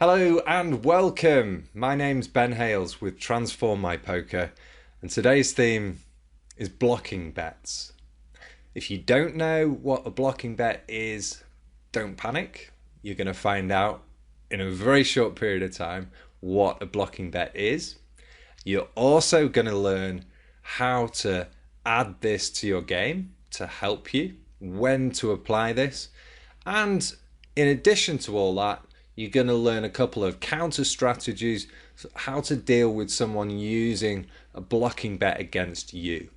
Hello and welcome. My name's Ben Hales with Transform My Poker, and today's theme is blocking bets. If you don't know what a blocking bet is, don't panic. You're going to find out in a very short period of time what a blocking bet is. You're also going to learn how to add this to your game to help you, when to apply this, and in addition to all that, you're going to learn a couple of counter strategies, how to deal with someone using a blocking bet against you.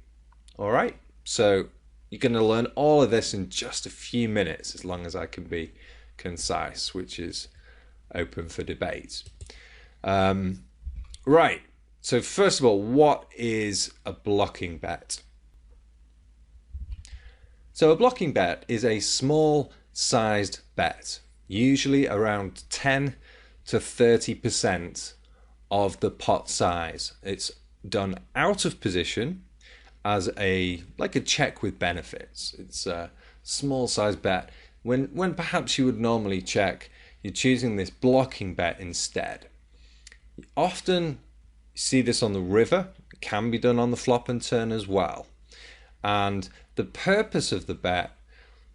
All right, so you're going to learn all of this in just a few minutes, as long as I can be concise, which is open for debate. Right, so first of all, what is a blocking bet? So a blocking bet is a small sized bet, usually around 10 to 30% of the pot size. It's done out of position as a check with benefits. It's a small size bet. When perhaps you would normally check, you're choosing this blocking bet instead. You often see this on the river. It can be done on the flop and turn as well. And the purpose of the bet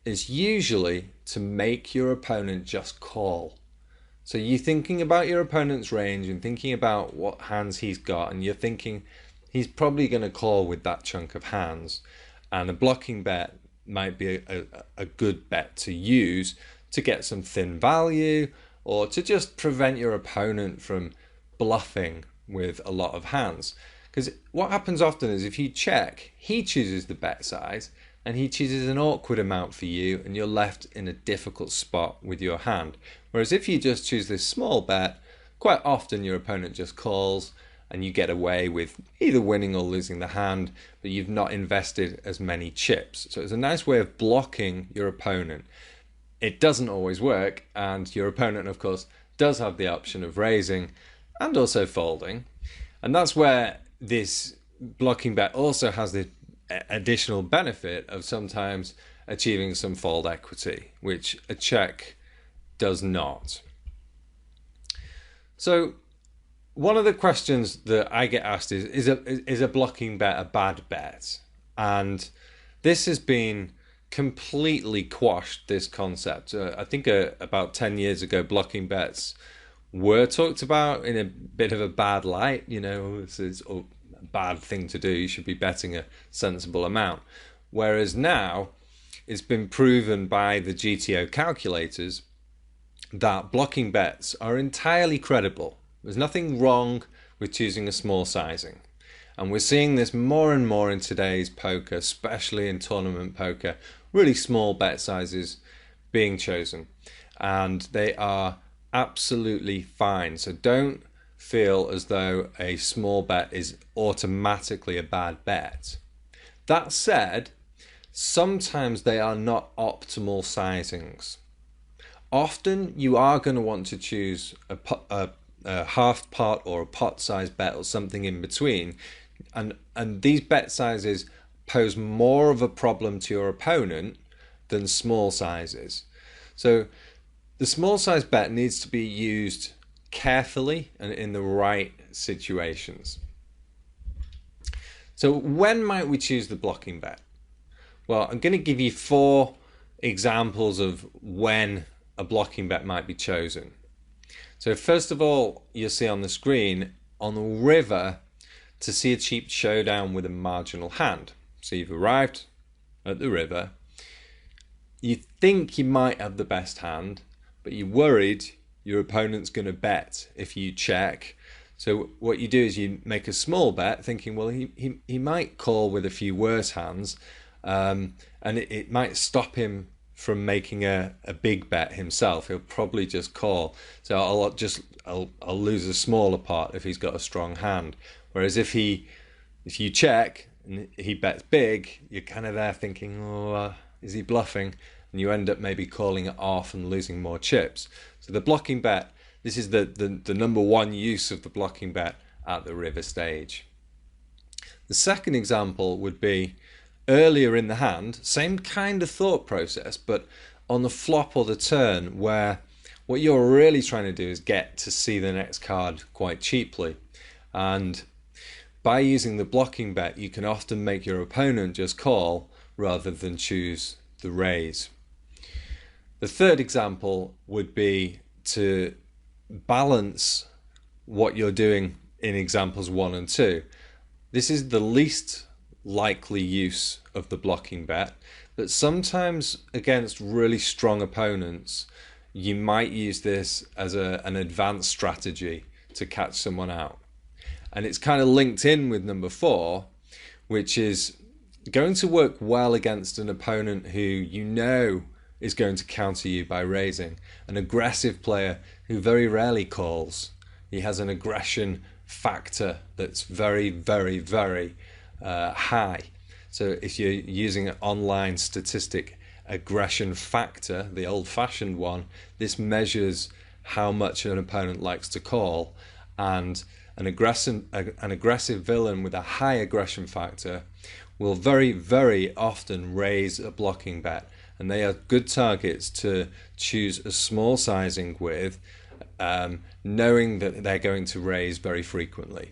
is usually to make your opponent just call. So you're thinking about your opponent's range and thinking about what hands he's got, and you're thinking he's probably going to call with that chunk of hands, and a blocking bet might be a good bet to use to get some thin value, or to just prevent your opponent from bluffing with a lot of hands. Because what happens often is if you check, he chooses the bet size, and he chooses an awkward amount for you, and you're left in a difficult spot with your hand. Whereas if you just choose this small bet, quite often your opponent just calls and you get away with either winning or losing the hand, but you've not invested as many chips. So it's a nice way of blocking your opponent. It doesn't always work, and your opponent, of course, does have the option of raising and also folding. And that's where this blocking bet also has the additional benefit of sometimes achieving some fold equity, which a check does not. So one of the questions that I get asked is a blocking bet a bad bet? And this has been completely quashed, this concept. I think about 10 years ago, blocking bets were talked about in a bit of a bad light. This is a bad thing to do. You should be betting a sensible amount. Whereas now it's been proven by the GTO calculators that blocking bets are entirely credible. There's nothing wrong with choosing a small sizing. And we're seeing this more and more in today's poker, especially in tournament poker, really small bet sizes being chosen. And they are absolutely fine. So don't feel as though a small bet is automatically a bad bet. That said, sometimes they are not optimal sizings. Often you are going to want to choose a half pot or a pot size bet or something in between, and these bet sizes pose more of a problem to your opponent than small sizes. So the small size bet needs to be used carefully and in the right situations. So when might we choose the blocking bet? Well, I'm going to give you 4 examples of when a blocking bet might be chosen. So first of all, you'll see on the screen, on the river, to see a cheap showdown with a marginal hand. So you've arrived at the river, you think you might have the best hand, but you're worried your opponent's going to bet if you check. So what you do is you make a small bet thinking, well, he might call with a few worse hands, and it might stop him from making a big bet himself. He'll probably just call. So I'll lose a smaller pot if he's got a strong hand. Whereas if you check and he bets big, you're kind of there thinking, is he bluffing? And you end up maybe calling it off and losing more chips. So the blocking bet, this is the number one use of the blocking bet at the river stage. The second example would be earlier in the hand, same kind of thought process, but on the flop or the turn, where What you're really trying to do is get to see the next card quite cheaply. And by using the blocking bet, you can often make your opponent just call rather than choose the raise. The third example would be to balance what you're doing in examples 1 and 2. This is the least likely use of the blocking bet, but sometimes against really strong opponents, you might use this as an advanced strategy to catch someone out. And it's kind of linked in with number 4, which is going to work well against an opponent who you know is going to counter you by raising. An aggressive player who very rarely calls. He has an aggression factor that's very, very, very high. So if you're using an online statistic aggression factor, the old-fashioned one, this measures how much an opponent likes to call, and an aggressive villain with a high aggression factor will very, very often raise a blocking bet, and they are good targets to choose a small sizing with, knowing that they're going to raise very frequently.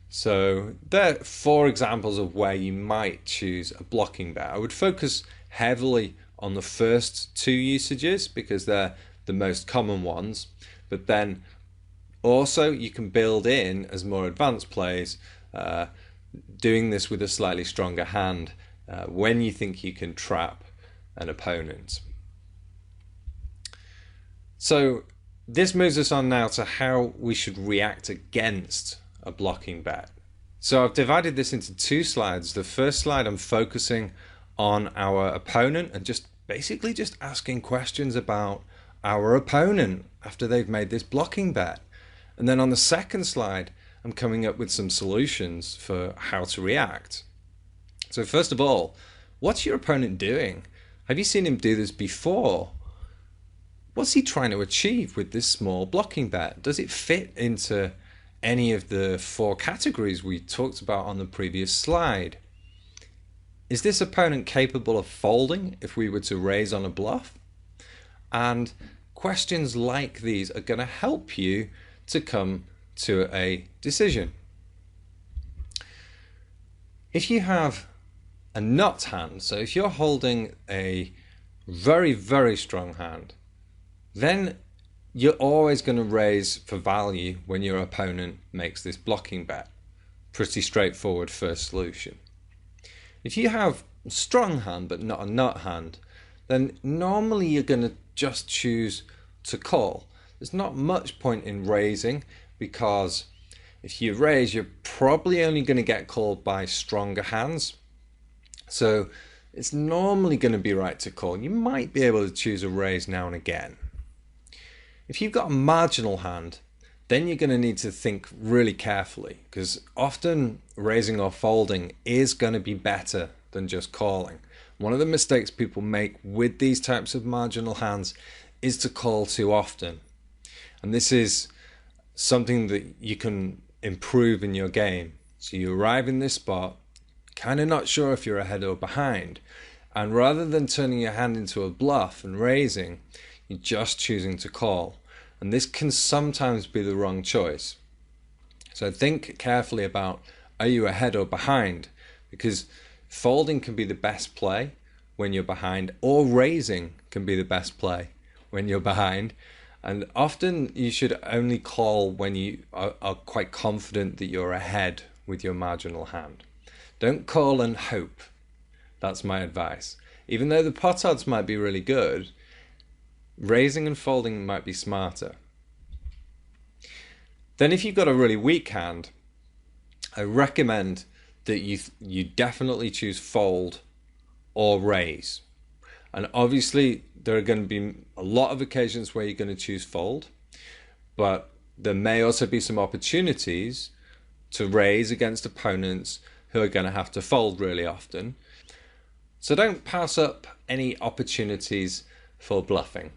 So there are 4 examples of where you might choose a blocking bet. I would focus heavily on the first 2 usages because they're the most common ones, but then also you can build in as more advanced plays, doing this with a slightly stronger hand when you think you can trap an opponent. So this moves us on now to how we should react against a blocking bet. So I've divided this into 2 slides. The first slide I'm focusing on our opponent and just basically just asking questions about our opponent after they've made this blocking bet. And then on the second slide, I'm coming up with some solutions for how to react. So first of all, what's your opponent doing? Have you seen him do this before? What's he trying to achieve with this small blocking bet? Does it fit into any of the 4 categories we talked about on the previous slide? Is this opponent capable of folding if we were to raise on a bluff? And questions like these are going to help you to come to a decision. If you have a nut hand, so if you're holding a very, very strong hand, then you're always going to raise for value when your opponent makes this blocking bet. Pretty straightforward first solution. If you have a strong hand but not a nut hand, then normally you're going to just choose to call. There's not much point in raising because if you raise, you're probably only going to get called by stronger hands. So it's normally going to be right to call. You might be able to choose a raise now and again. If you've got a marginal hand, then you're going to need to think really carefully because often raising or folding is going to be better than just calling. One of the mistakes people make with these types of marginal hands is to call too often. And this is something that you can improve in your game. So you arrive in this spot, kind of not sure if you're ahead or behind. And rather than turning your hand into a bluff and raising, you're just choosing to call. And this can sometimes be the wrong choice. So think carefully about, are you ahead or behind? Because folding can be the best play when you're behind, or raising can be the best play when you're behind. And often you should only call when you are quite confident that you're ahead with your marginal hand. Don't call and hope. That's my advice. Even though the pot odds might be really good, raising and folding might be smarter. Then if you've got a really weak hand, I recommend that you definitely choose fold or raise. And obviously there are going to be a lot of occasions where you're going to choose fold, but there may also be some opportunities to raise against opponents who are going to have to fold really often. So don't pass up any opportunities for bluffing.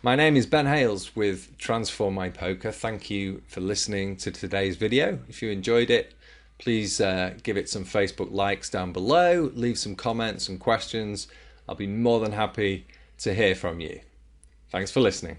My name is Ben Hales with Transform My Poker. Thank you for listening to today's video. If you enjoyed it, please give it some Facebook likes down below, leave some comments and questions. I'll be more than happy to hear from you. Thanks for listening.